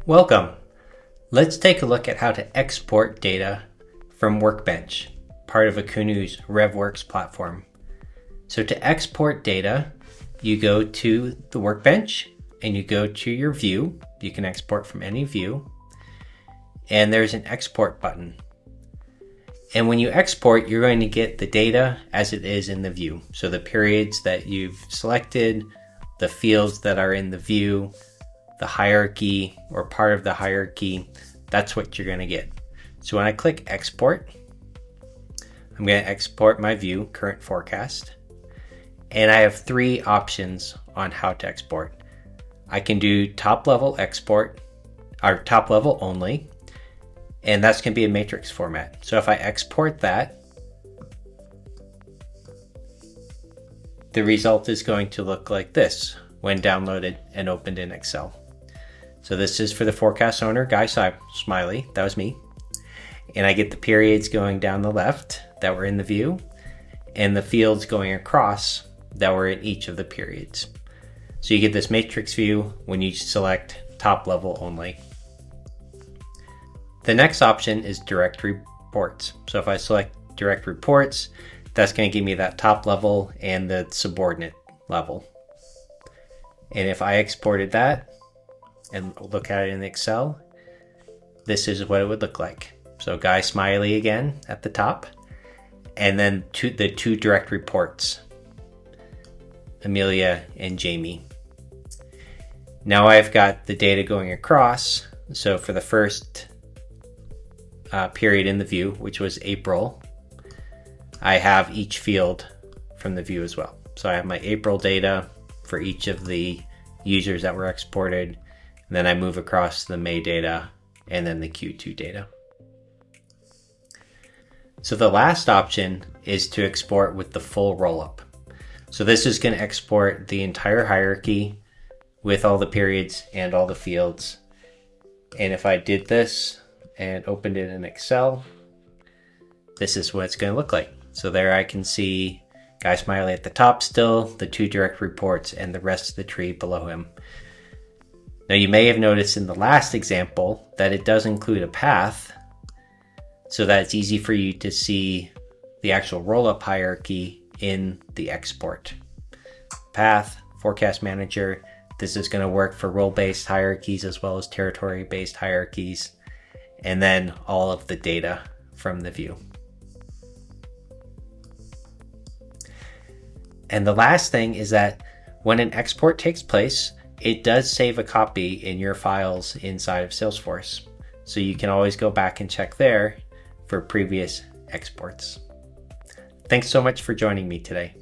Welcome. Let's take a look at how to export data from Workbench, part of Akoonu's RevWorks platform. So to export data, you go to the Workbench and you go to your view. You can export from any view. And there's an export button. And when you export, you're going to get the data as it is in the view. So the periods that you've selected, the fields that are in the view, the hierarchy or part of the hierarchy, that's what you're going to get. So when I click export, I'm going to export my view, current forecast. And I have three options on how to export. I can do top level export, or top level only, and that's going to be a matrix format. So if I export that, the result is going to look like this when downloaded and opened in Excel. So this is for the forecast owner, Guy Smiley, that was me. And I get the periods going down the left that were in the view and the fields going across that were in each of the periods. So you get this matrix view when you select top level only. The next option is direct reports. So if I select direct reports, that's going to give me that top level and the subordinate level. And if I exported that and look at it in Excel, this is what it would look like. So Guy Smiley again at the top, and then the two direct reports, Amelia and Jamie. Now I've got the data going across. So for the first period in the view, which was April, I have each field from the view as well. So I have my April data for each of the users that were exported. And then I move across the May data and then the Q2 data. So the last option is to export with the full rollup. So this is going to export the entire hierarchy with all the periods and all the fields. And if I did this and opened it in Excel, this is what it's going to look like. So there I can see Guy Smiley at the top still, the two direct reports, and the rest of the tree below him. Now you may have noticed in the last example that it does include a path so that it's easy for you to see the actual roll-up hierarchy in the export. Path, forecast manager, this is going to work for role-based hierarchies as well as territory-based hierarchies, and then all of the data from the view. And the last thing is that when an export takes place, it does save a copy in your files inside of Salesforce. So you can always go back and check there for previous exports. Thanks so much for joining me today.